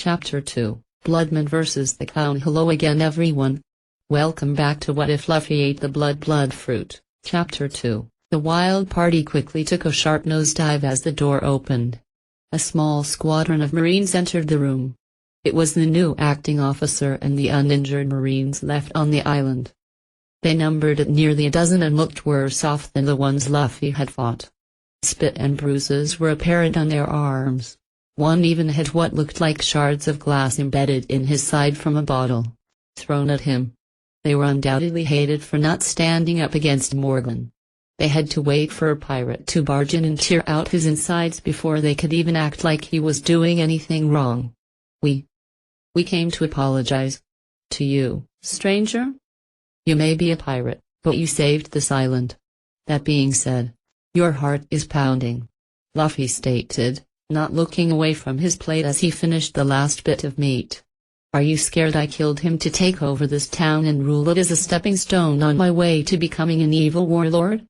Chapter 2, Bloodman vs. the Clown. Hello again everyone. Welcome back to What If Luffy Ate the Blood Fruit. Chapter 2, The wild party quickly took a sharp nosedive as the door opened. A small squadron of Marines entered the room. It was the new acting officer and the uninjured Marines left on the island. They numbered at nearly a dozen and looked worse off than the ones Luffy had fought. Spit and bruises were apparent on their arms. One even had what looked like shards of glass embedded in his side from a bottle thrown at him. They were undoubtedly hated for not standing up against Morgan. They had to wait for a pirate to barge in and tear out his insides before they could even act like he was doing anything wrong. We came to apologize. To you, stranger? You may be a pirate, but you saved this island. That being said, your heart is pounding, Luffy stated, not looking away from his plate as he finished the last bit of meat. Are you scared I killed him to take over this town and rule it as a stepping stone on my way to becoming an evil warlord?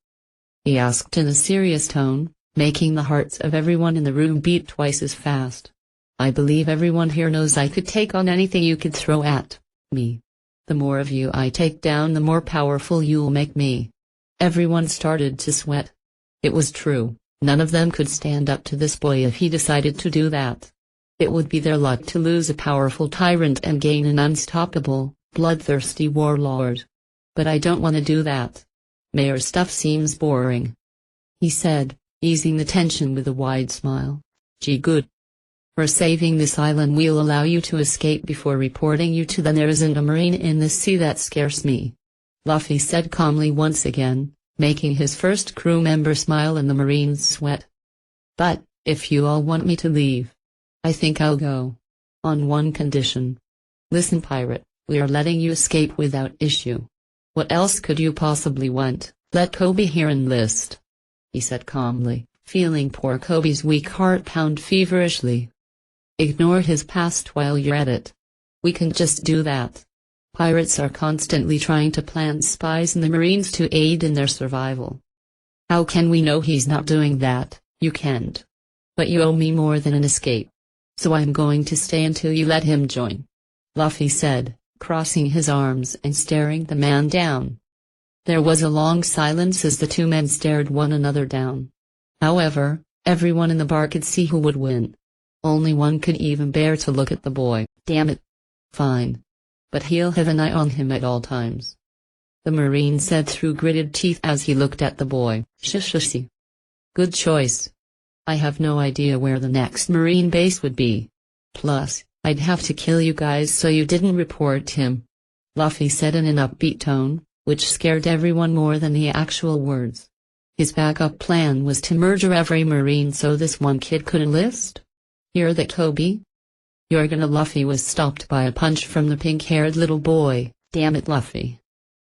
He asked in a serious tone, making the hearts of everyone in the room beat twice as fast. I believe everyone here knows I could take on anything you could throw at me. The more of you I take down, the more powerful you'll make me. Everyone started to sweat. It was true. None of them could stand up to this boy if he decided to do that. It would be their luck to lose a powerful tyrant and gain an unstoppable, bloodthirsty warlord. But I don't want to do that. Mayor stuff seems boring, he said, easing the tension with a wide smile. Gee good. For saving this island we'll allow you to escape before reporting you to them. There isn't a Marine in this sea that scares me, Luffy said calmly once again, making his first crew member smile and the Marines sweat. But, if you all want me to leave, I think I'll go. On one condition. Listen pirate, we are letting you escape without issue. What else could you possibly want? Let Kobe here enlist, he said calmly, feeling poor Kobe's weak heart pound feverishly. Ignore his past while you're at it. We can just do that. Pirates are constantly trying to plant spies in the Marines to aid in their survival. How can we know he's not doing that? You can't. But you owe me more than an escape. So I'm going to stay until you let him join, Luffy said, crossing his arms and staring the man down. There was a long silence as the two men stared one another down. However, everyone in the bar could see who would win. Only one could even bear to look at the boy. Damn it. Fine. But he'll have an eye on him at all times, the Marine said through gritted teeth as he looked at the boy. Shush. Good choice. I have no idea where the next Marine base would be. Plus, I'd have to kill you guys so you didn't report him, Luffy said in an upbeat tone, which scared everyone more than the actual words. His backup plan was to murder every Marine so this one kid could enlist? Hear that, Kobe? You're gonna. Luffy was stopped by a punch from the pink-haired little boy. Damn it, Luffy,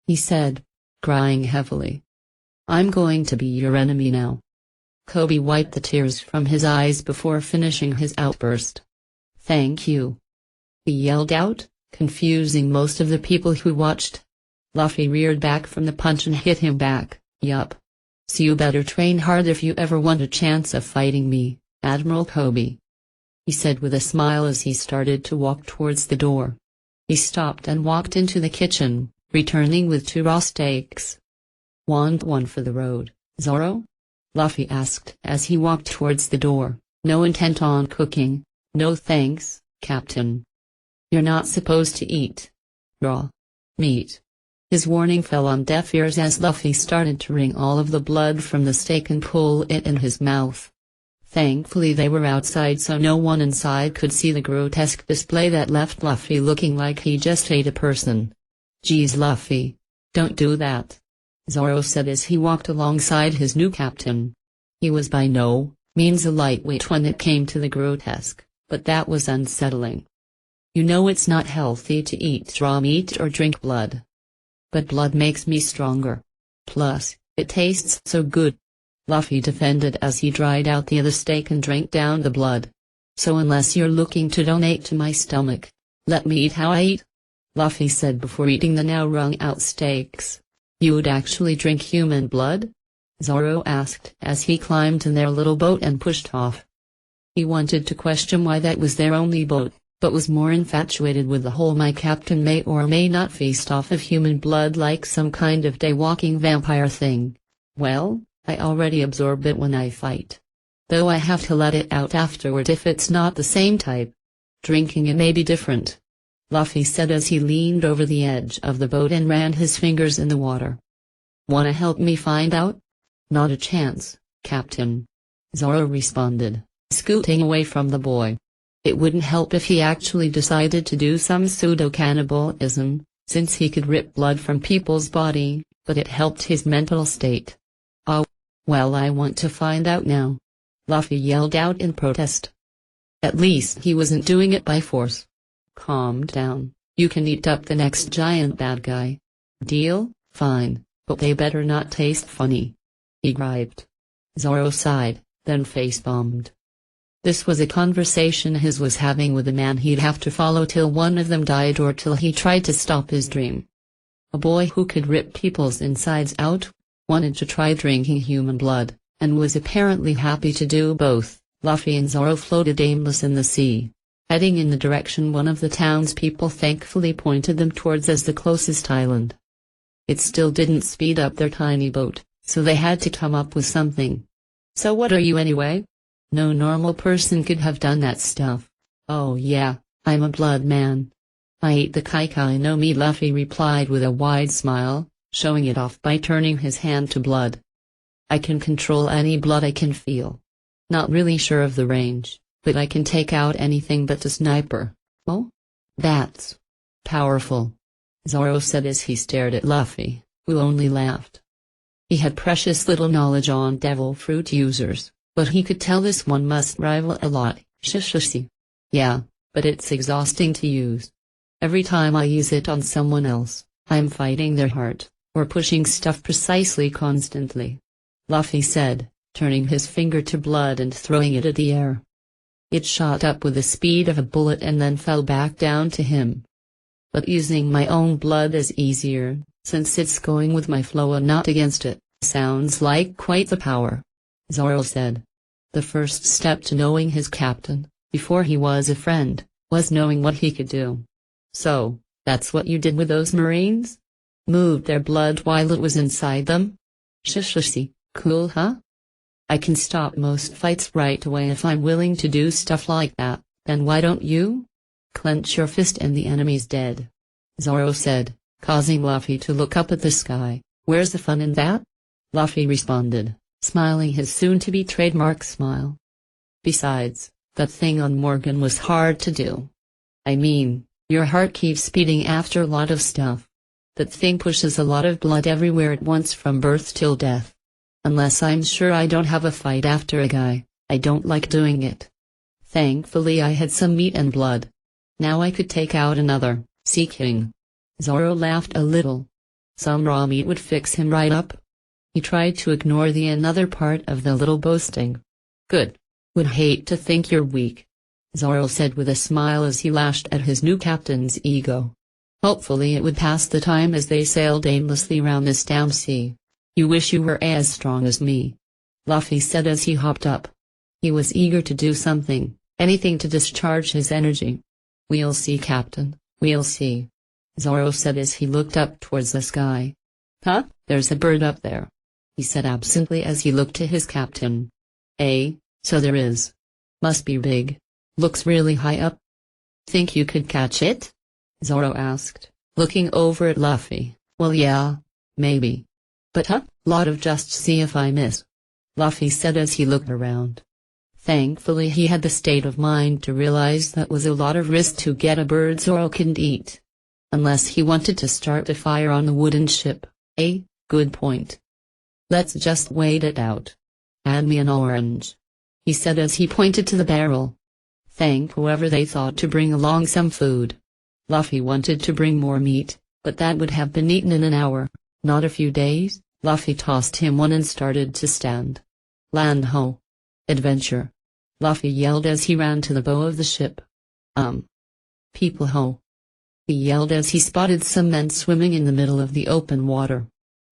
he said, crying heavily. I'm going to be your enemy now. Kobe wiped the tears from his eyes before finishing his outburst. Thank you, he yelled out, confusing most of the people who watched. Luffy reared back from the punch and hit him back. Yup. So you better train hard if you ever want a chance of fighting me, Admiral Kobe, he said with a smile as he started to walk towards the door. He stopped and walked into the kitchen, returning with 2 raw steaks. Want one for the road, Zoro? Luffy asked as he walked towards the door. No intent on cooking. No thanks, Captain. You're not supposed to eat raw meat. His warning fell on deaf ears as Luffy started to wring all of the blood from the steak and pull it in his mouth. Thankfully they were outside so no one inside could see the grotesque display that left Luffy looking like he just ate a person. Geez Luffy, don't do that, Zoro said as he walked alongside his new captain. He was by no means a lightweight when it came to the grotesque, but that was unsettling. You know it's not healthy to eat raw meat or drink blood. But blood makes me stronger. Plus, it tastes so good, Luffy defended as he dried out the other steak and drank down the blood. So unless you're looking to donate to my stomach, let me eat how I eat, Luffy said before eating the now wrung out steaks. You'd actually drink human blood? Zoro asked as he climbed in their little boat and pushed off. He wanted to question why that was their only boat, but was more infatuated with the whole my captain may or may not feast off of human blood like some kind of day-walking vampire thing. Well, I already absorb it when I fight. Though I have to let it out afterward if it's not the same type. Drinking it may be different. Luffy said as he leaned over the edge of the boat and ran his fingers in the water. Wanna help me find out? Not a chance, Captain. Zoro responded, scooting away from the boy. It wouldn't help if he actually decided to do some pseudo-cannibalism, since he could rip blood from people's body, but it helped his mental state. Oh, well, I want to find out now. Luffy yelled out in protest. At least he wasn't doing it by force. Calm down, you can eat up the next giant bad guy. Deal? Fine, but they better not taste funny. He griped. Zoro sighed, then face-bombed. This was a conversation his was having with a man he'd have to follow till one of them died or till he tried to stop his dream. A boy who could rip people's insides out, wanted to try drinking human blood, and was apparently happy to do both. Luffy and Zoro floated aimless in the sea, heading in the direction one of the townspeople thankfully pointed them towards as the closest island. It still didn't speed up their tiny boat, so they had to come up with something. So what are you anyway? No normal person could have done that stuff. Oh yeah, I'm a blood man. I ate the kai no mi, Luffy replied with a wide smile, showing it off by turning his hand to blood. I can control any blood I can feel. Not really sure of the range, but I can take out anything but a sniper. Oh? That's powerful, Zoro said as he stared at Luffy, who only laughed. He had precious little knowledge on devil fruit users, but he could tell this one must rival a lot. Shishishi. Yeah, but it's exhausting to use. Every time I use it on someone else, I'm fighting their heart, or pushing stuff precisely constantly. Luffy said, turning his finger to blood and throwing it at the air. It shot up with the speed of a bullet and then fell back down to him. But using my own blood is easier, since it's going with my flow and not against it. Sounds like quite the power, Zoro said. The first step to knowing his captain, before he was a friend, was knowing what he could do. So, that's what you did with those Marines? Moved their blood while it was inside them? Shishishi, cool huh? I can stop most fights right away if I'm willing to do stuff like that, then why don't you? Clench your fist and the enemy's dead, Zoro said, causing Luffy to look up at the sky. Where's the fun in that? Luffy responded, smiling his soon-to-be trademark smile. Besides, that thing on Morgan was hard to do. I mean, your heart keeps beating after a lot of stuff. That thing pushes a lot of blood everywhere at once from birth till death. Unless I'm sure I don't have a fight after a guy, I don't like doing it. Thankfully I had some meat and blood. Now I could take out another, Sea King. Zoro laughed a little. Some raw meat would fix him right up. He tried to ignore the another part of the little boasting. Good. Would hate to think you're weak, Zoro said with a smile as he lashed at his new captain's ego. Hopefully it would pass the time as they sailed aimlessly round this damn sea. You wish you were as strong as me, Luffy said as he hopped up. He was eager to do something, anything to discharge his energy. We'll see, Captain, we'll see, Zoro said as he looked up towards the sky. Huh? There's a bird up there, he said absently as he looked to his captain. So there is. Must be big. Looks really high up. Think you could catch it? Zoro asked, looking over at Luffy. Well yeah, maybe. But lot of just see if I miss, Luffy said as he looked around. Thankfully he had the state of mind to realize that was a lot of risk to get a bird Zoro couldn't eat. Unless he wanted to start a fire on the wooden ship. Good point. Let's just wait it out. Add me an orange, he said as he pointed to the barrel. Thank whoever they thought to bring along some food. Luffy wanted to bring more meat, but that would have been eaten in an hour, not a few days. Luffy tossed him one and started to stand. Land ho! Adventure! Luffy yelled as he ran to the bow of the ship. People ho! He yelled as he spotted some men swimming in the middle of the open water.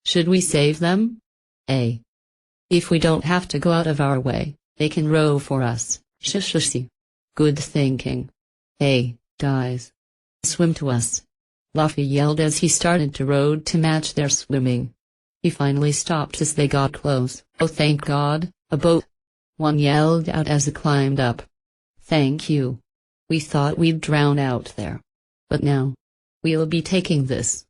Should we save them? If we don't have to go out of our way, they can row for us. Shishishi. Good thinking. guys. Swim to us. Luffy yelled as he started to row to match their swimming. He finally stopped as they got close. Oh, thank God, a boat! One yelled out as it climbed up. Thank you. We thought we'd drown out there. But now, we'll be taking this.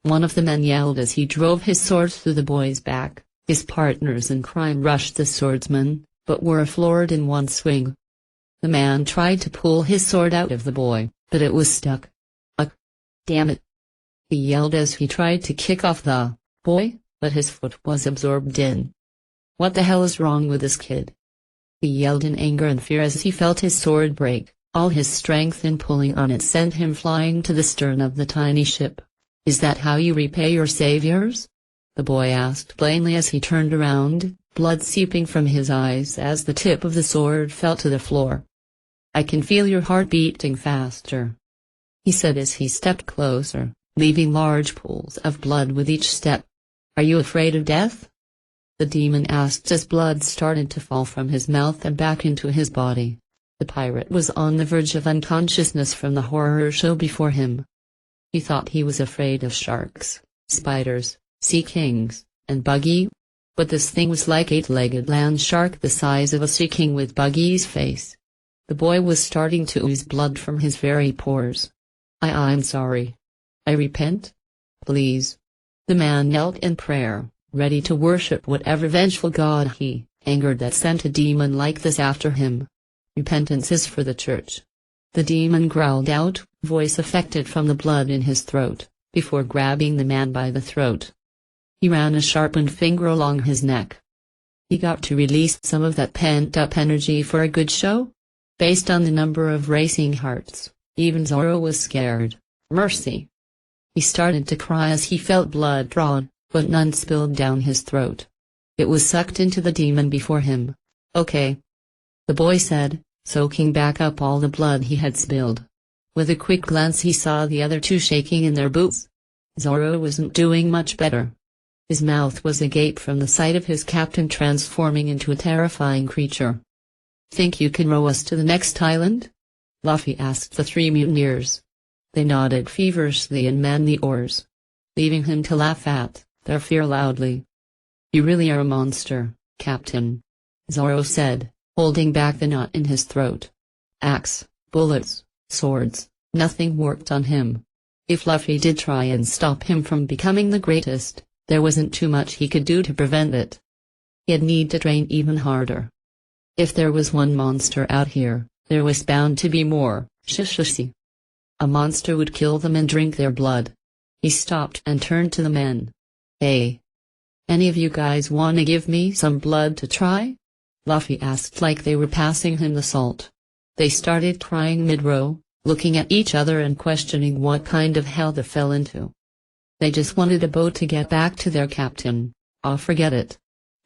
One of the men yelled as he drove his sword through the boy's back. His partners in crime rushed the swordsman, but were floored in one swing. The man tried to pull his sword out of the boy, but it was stuck. Damn it! He yelled as he tried to kick off the boy, but his foot was absorbed in. What the hell is wrong with this kid? He yelled in anger and fear as he felt his sword break. All his strength in pulling on it sent him flying to the stern of the tiny ship. Is that how you repay your saviors? The boy asked plainly as he turned around, blood seeping from his eyes as the tip of the sword fell to the floor. I can feel your heart beating faster, he said as he stepped closer, leaving large pools of blood with each step. Are you afraid of death? The demon asked as blood started to fall from his mouth and back into his body. The pirate was on the verge of unconsciousness from the horror show before him. He thought he was afraid of sharks, spiders, sea kings, and Buggy. But this thing was like eight-legged land shark the size of a sea king with Buggy's face. The boy was starting to ooze blood from his very pores. I'm sorry. I repent? Please. The man knelt in prayer, ready to worship whatever vengeful god he angered that sent a demon like this after him. Repentance is for the church. The demon growled out, voice affected from the blood in his throat, before grabbing the man by the throat. He ran a sharpened finger along his neck. He got to release some of that pent-up energy for a good show? Based on the number of racing hearts, even Zoro was scared. Mercy! He started to cry as he felt blood drawn, but none spilled down his throat. It was sucked into the demon before him. Okay, the boy said, soaking back up all the blood he had spilled. With a quick glance he saw the other two shaking in their boots. Zoro wasn't doing much better. His mouth was agape from the sight of his captain transforming into a terrifying creature. Think you can row us to the next island? Luffy asked the three mutineers. They nodded feverishly and manned the oars, leaving him to laugh at their fear loudly. You really are a monster, Captain, Zoro said, holding back the knot in his throat. Axe, bullets, swords, nothing worked on him. If Luffy did try and stop him from becoming the greatest, there wasn't too much he could do to prevent it. He'd need to train even harder. If there was one monster out here, there was bound to be more. Shishishi. A monster would kill them and drink their blood. He stopped and turned to the men. Hey. Any of you guys wanna give me some blood to try? Luffy asked like they were passing him the salt. They started crying mid-row, looking at each other and questioning what kind of hell they fell into. They just wanted a boat to get back to their captain. Oh, forget it,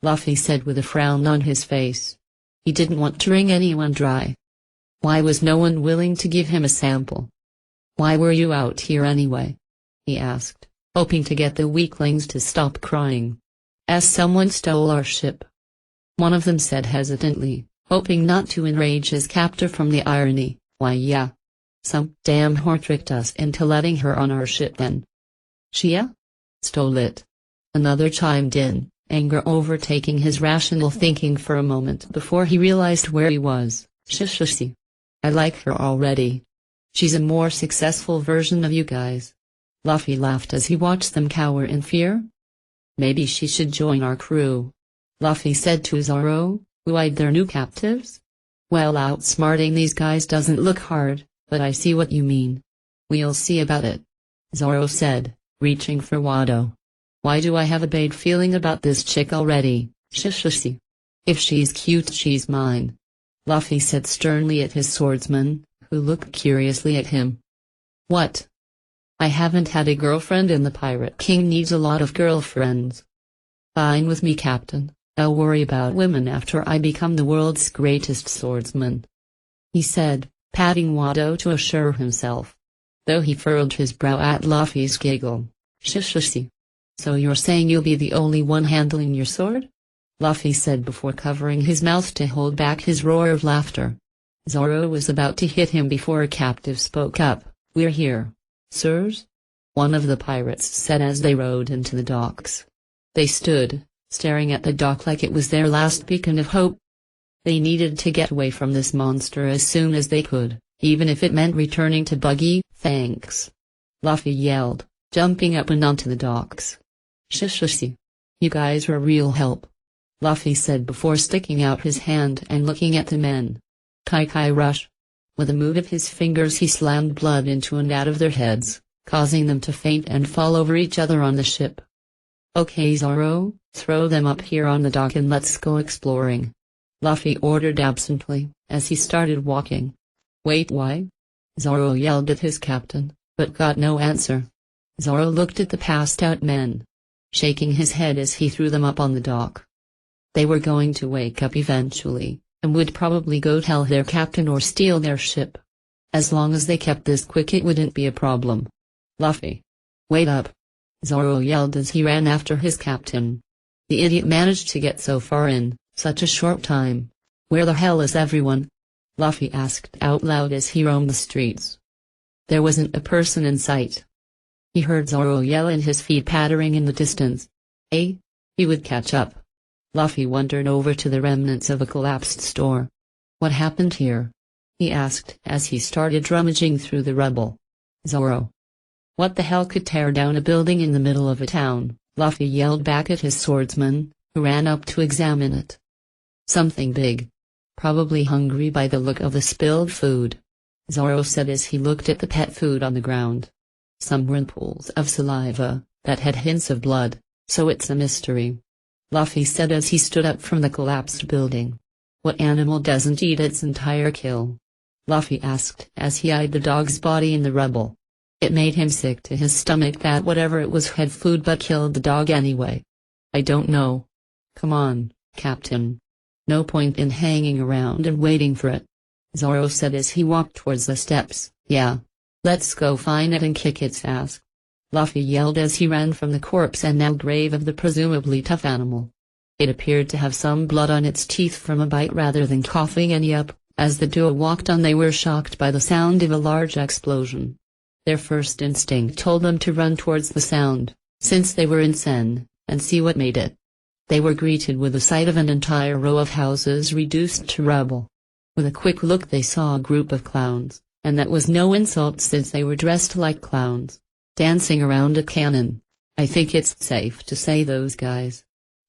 Luffy said with a frown on his face. He didn't want to wring anyone dry. Why was no one willing to give him a sample? Why were you out here anyway? He asked, hoping to get the weaklings to stop crying. As someone stole our ship. One of them said hesitantly, hoping not to enrage his captor from the irony. Why yeah. Some damn whore tricked us into letting her on our ship then. Shia? Stole it. Another chimed in, anger overtaking his rational thinking for a moment before he realized where he was. Shishishi. I like her already. She's a more successful version of you guys. Luffy laughed as he watched them cower in fear. Maybe she should join our crew, Luffy said to Zoro, who eyed their new captives. Well, outsmarting these guys doesn't look hard, but I see what you mean. We'll see about it, Zoro said, reaching for Wado. Why do I have a bad feeling about this chick already? Shishishi. If she's cute, she's mine, Luffy said sternly at his swordsman, who looked curiously at him. What? I haven't had a girlfriend and the Pirate King needs a lot of girlfriends. Fine with me, Captain. I'll worry about women after I become the world's greatest swordsman, he said, patting Wado to assure himself. Though he furrowed his brow at Luffy's giggle. Shishishi. So you're saying you'll be the only one handling your sword? Luffy said before covering his mouth to hold back his roar of laughter. Zoro was about to hit him before a captive spoke up. "We're here, sirs," one of the pirates said as they rowed into the docks. They stood, staring at the dock like it was their last beacon of hope. They needed to get away from this monster as soon as they could, even if it meant returning to Buggy. "Thanks," Luffy yelled, jumping up and onto the docks. "Shush, you guys were real help," Luffy said before sticking out his hand and looking at the men. Kai rush. With a move of his fingers he slammed blood into and out of their heads, causing them to faint and fall over each other on the ship. "Okay Zoro, throw them up here on the dock and let's go exploring," Luffy ordered absently, as he started walking. "Wait, why?" Zoro yelled at his captain, but got no answer. Zoro looked at the passed-out men, shaking his head as he threw them up on the dock. They were going to wake up eventually, and would probably go tell their captain or steal their ship. As long as they kept this quick it wouldn't be a problem. "Luffy! Wait up!" Zoro yelled as he ran after his captain. The idiot managed to get so far in such a short time. "Where the hell is everyone?" Luffy asked out loud as he roamed the streets. There wasn't a person in sight. He heard Zoro yell and his feet pattering in the distance. He would catch up. Luffy wandered over to the remnants of a collapsed store. "What happened here?" he asked as he started rummaging through the rubble. "Zoro. What the hell could tear down a building in the middle of a town?" Luffy yelled back at his swordsman, who ran up to examine it. "Something big. Probably hungry by the look of the spilled food," Zoro said as he looked at the pet food on the ground. Some were in pools of saliva that had hints of blood, so it's a mystery, Luffy said as he stood up from the collapsed building. "What animal doesn't eat its entire kill?" Luffy asked as he eyed the dog's body in the rubble. It made him sick to his stomach that whatever it was had food but killed the dog anyway. "I don't know." "Come on, Captain. No point in hanging around and waiting for it," Zoro said as he walked towards the steps. "Yeah. Let's go find it and kick its ass," Luffy yelled as he ran from the corpse and now grave of the presumably tough animal. It appeared to have some blood on its teeth from a bite rather than coughing any up. As the duo walked on they were shocked by the sound of a large explosion. Their first instinct told them to run towards the sound, since they were in Sen, and see what made it. They were greeted with the sight of an entire row of houses reduced to rubble. With a quick look they saw a group of clowns, and that was no insult since they were dressed like clowns, dancing around a cannon. "I think it's safe to say those guys."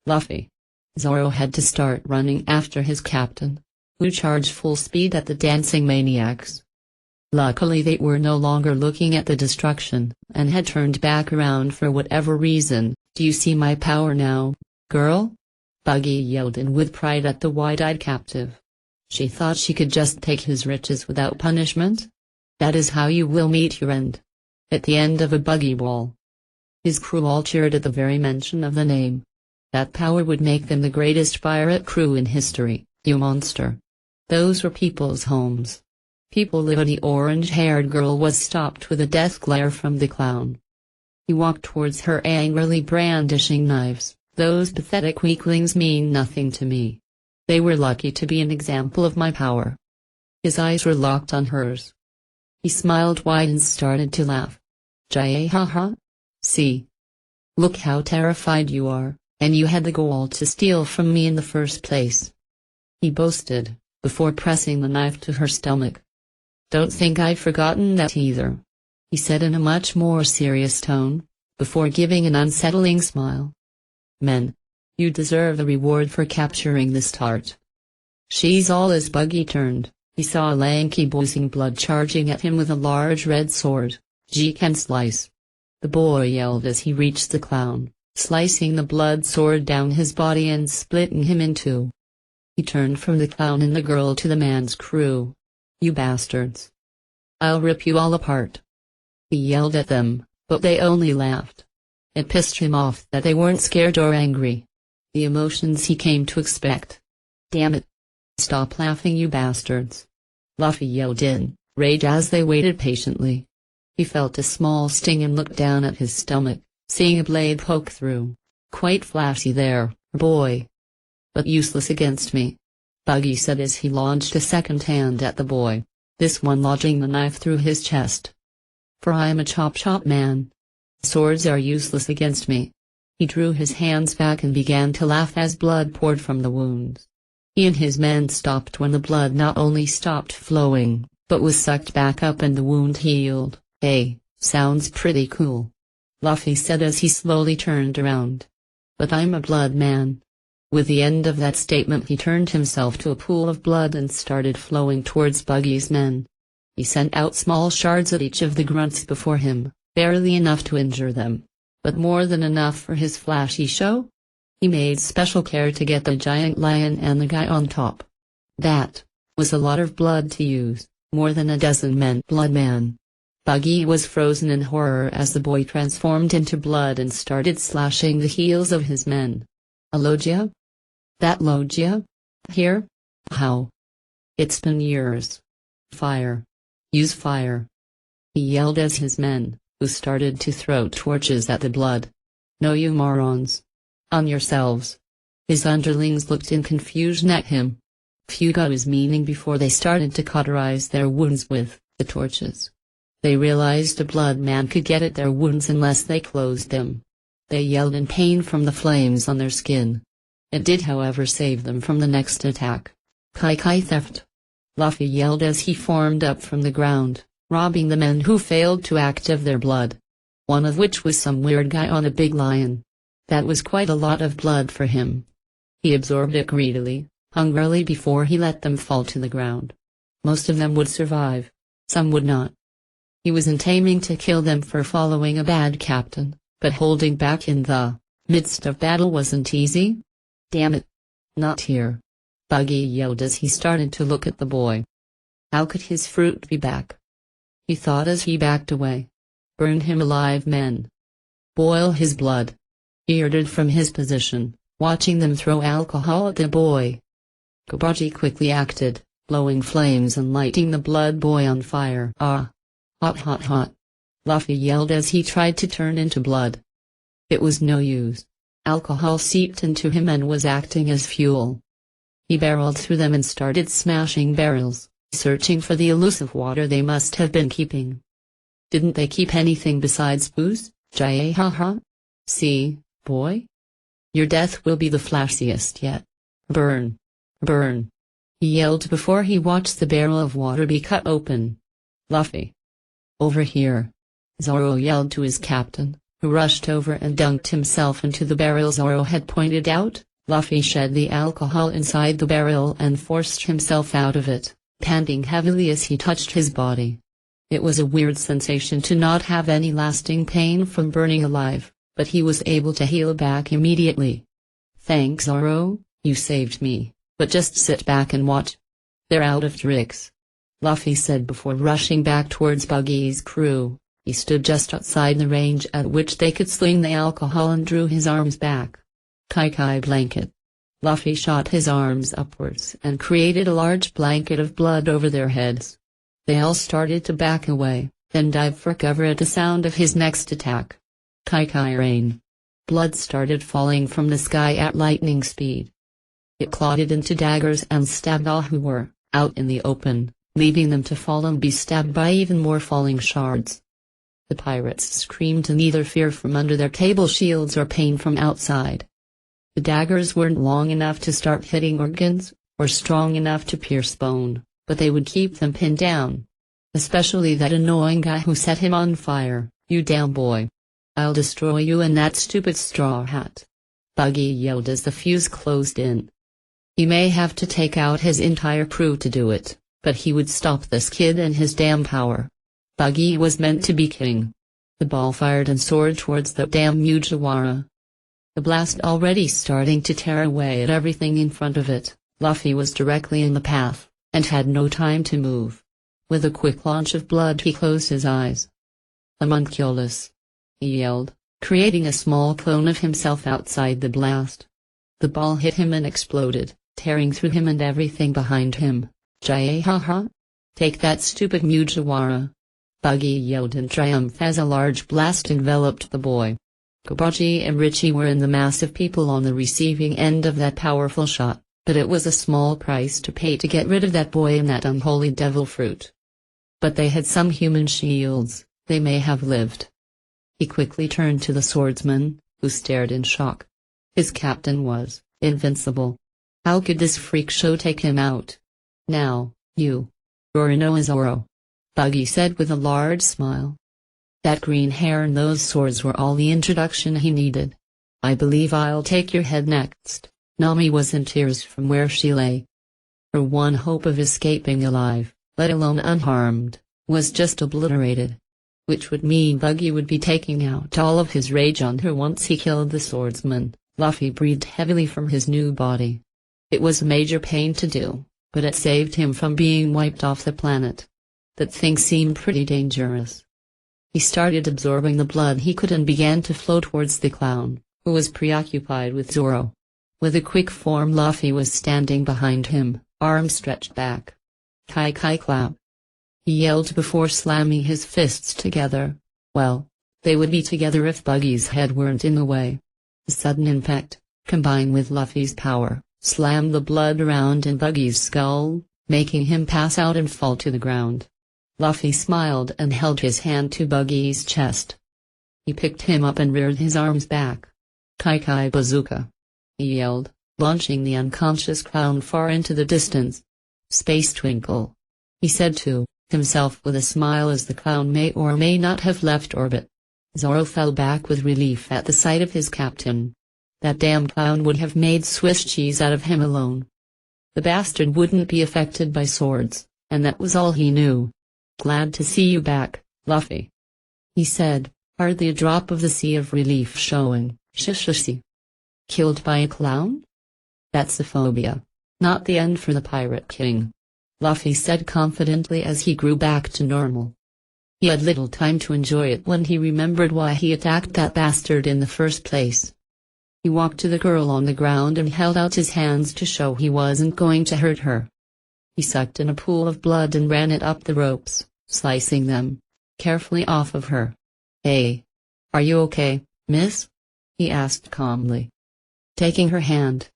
Luffy. Zoro had to start running after his captain, who charged full speed at the dancing maniacs. Luckily they were no longer looking at the destruction, and had turned back around for whatever reason. "Do you see my power now, girl?" Buggy yelled in with pride at the wide-eyed captive. She thought she could just take his riches without punishment? "That is how you will meet your end. At the end of a buggy ball." His crew all cheered at the very mention of the name. That power would make them the greatest pirate crew in history, you monster. Those were people's homes. People live. The orange-haired girl was stopped with a death glare from the clown. He walked towards her angrily brandishing knives. "Those pathetic weaklings mean nothing to me. They were lucky to be an example of my power." His eyes were locked on hers. He smiled wide and started to laugh. "Jay haha. See? Look how terrified you are, and you had the gall to steal from me in the first place," he boasted, before pressing the knife to her stomach. "Don't think I've forgotten that either," he said in a much more serious tone, before giving an unsettling smile. "Men, you deserve a reward for capturing this tart." "She's all." As Buggy turned, he saw a lanky boy oozing blood charging at him with a large red sword. "She can slice." The boy yelled as he reached the clown, slicing the blood sword down his body and splitting him in two. He turned from the clown and the girl to the man's crew. "You bastards. I'll rip you all apart." He yelled at them, but they only laughed. It pissed him off that they weren't scared or angry. The emotions he came to expect. "Damn it. Stop laughing, you bastards," Luffy yelled in rage as they waited patiently. He felt a small sting and looked down at his stomach, seeing a blade poke through. "Quite flashy there, boy. But useless against me." Buggy said as he launched a second hand at the boy, this one lodging the knife through his chest. For I am a chop man. Swords are useless against me. He drew his hands back and began to laugh as blood poured from the wounds. He and his men stopped when the blood not only stopped flowing, but was sucked back up and the wound healed. Hey, sounds pretty cool. Luffy said as he slowly turned around. But I'm a blood man. With the end of that statement he turned himself to a pool of blood and started flowing towards Buggy's men. He sent out small shards at each of the grunts before him, barely enough to injure them, but more than enough for his flashy show. He made special care to get the giant lion and the guy on top. That was a lot of blood to use, more than a dozen men. Blood man. Buggy was frozen in horror as the boy transformed into blood and started slashing the heels of his men. A Logia? That Logia? Here? How? It's been years. Fire. Use fire. He yelled as his men, who started to throw torches at the blood. No, you morons. On yourselves. His underlings looked in confusion at him. Few got his meaning before they started to cauterize their wounds with the torches. They realized a blood man could get at their wounds unless they closed them. They yelled in pain from the flames on their skin. It did however save them from the next attack. Kai theft. Luffy yelled as he formed up from the ground, robbing the men who failed to act of their blood. One of which was some weird guy on a big lion. That was quite a lot of blood for him. He absorbed it greedily, hungrily before he let them fall to the ground. Most of them would survive, some would not. He was aiming to kill them for following a bad captain, but holding back in the midst of battle wasn't easy. Damn it. Not here. Buggy yelled as he started to look at the boy. How could his fruit be back? He thought as he backed away. Burn him alive, men. Boil his blood. He ordered from his position, watching them throw alcohol at the boy. Kobaji quickly acted, blowing flames and lighting the blood boy on fire. Ah! Hot. Luffy yelled as he tried to turn into blood. It was no use. Alcohol seeped into him and was acting as fuel. He barreled through them and started smashing barrels, searching for the elusive water they must have been keeping. Didn't they keep anything besides booze? Haha. See, boy? Your death will be the flashiest yet. Burn. Burn. He yelled before he watched the barrel of water be cut open. Luffy. Over here. Zoro yelled to his captain, who rushed over and dunked himself into the barrel Zoro had pointed out. Luffy shed the alcohol inside the barrel and forced himself out of it, panting heavily as he touched his body. It was a weird sensation to not have any lasting pain from burning alive, but he was able to heal back immediately. Thanks Zoro, you saved me, but just sit back and watch. They're out of tricks. Luffy said before rushing back towards Buggy's crew. He stood just outside the range at which they could sling the alcohol and drew his arms back. Kai blanket. Luffy shot his arms upwards and created a large blanket of blood over their heads. They all started to back away, then dive for cover at the sound of his next attack. Kai rain. Blood started falling from the sky at lightning speed. It clotted into daggers and stabbed all who were out in the open, leaving them to fall and be stabbed by even more falling shards. The pirates screamed in either fear from under their cable shields or pain from outside. The daggers weren't long enough to start hitting organs, or strong enough to pierce bone, but they would keep them pinned down. Especially that annoying guy who set him on fire. You damn boy. I'll destroy you and that stupid straw hat. Buggy yelled as the fuse closed in. He may have to take out his entire crew to do it, but he would stop this kid and his damn power. Buggy was meant to be king. The ball fired and soared towards the damn Mugiwara. The blast already starting to tear away at everything in front of it. Luffy was directly in the path, and had no time to move. With a quick launch of blood he closed his eyes. Homunculus! He yelled, creating a small clone of himself outside the blast. The ball hit him and exploded, tearing through him and everything behind him. Haha! Take that stupid Mugiwara! Buggy yelled in triumph as a large blast enveloped the boy. Kobaji and Richie were in the mass of people on the receiving end of that powerful shot. But it was a small price to pay to get rid of that boy and that unholy devil fruit. But they had some human shields, they may have lived. He quickly turned to the swordsman, who stared in shock. His captain was invincible. How could this freak show take him out? Now, you. Yorino Zoro. Buggy said with a large smile. That green hair and those swords were all the introduction he needed. I believe I'll take your head next. Nami was in tears from where she lay. Her one hope of escaping alive, let alone unharmed, was just obliterated. Which would mean Buggy would be taking out all of his rage on her once he killed the swordsman. Luffy breathed heavily from his new body. It was a major pain to do, but it saved him from being wiped off the planet. That thing seemed pretty dangerous. He started absorbing the blood he could and began to flow towards the clown, who was preoccupied with Zoro. With a quick form, Luffy was standing behind him, arms stretched back. Kai Kai clap. He yelled before slamming his fists together. Well, they would be together if Buggy's head weren't in the way. The sudden impact, combined with Luffy's power, slammed the blood around in Buggy's skull, making him pass out and fall to the ground. Luffy smiled and held his hand to Buggy's chest. He picked him up and reared his arms back. Kai Kai bazooka. He yelled, launching the unconscious clown far into the distance. Space twinkle. He said to himself with a smile as the clown may or may not have left orbit. Zoro fell back with relief at the sight of his captain. That damn clown would have made Swiss cheese out of him alone. The bastard wouldn't be affected by swords, and that was all he knew. Glad to see you back, Luffy. He said, hardly a drop of the sea of relief showing. Shishishi. Killed by a clown? That's a phobia. Not the end for the Pirate King. Luffy said confidently as he grew back to normal. He had little time to enjoy it when he remembered why he attacked that bastard in the first place. He walked to the girl on the ground and held out his hands to show he wasn't going to hurt her. He sucked in a pool of blood and ran it up the ropes, slicing them carefully off of her. Hey. Are you okay, miss? He asked calmly, taking her hand.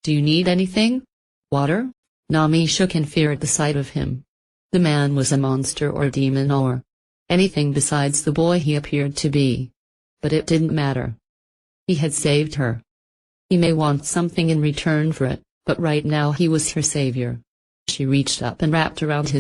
Do you need anything? Water? Nami shook in fear at the sight of him. The man was a monster or demon or anything besides the boy he appeared to be. But it didn't matter. He had saved her. He may want something in return for it, but right now he was her savior. She reached up and wrapped around his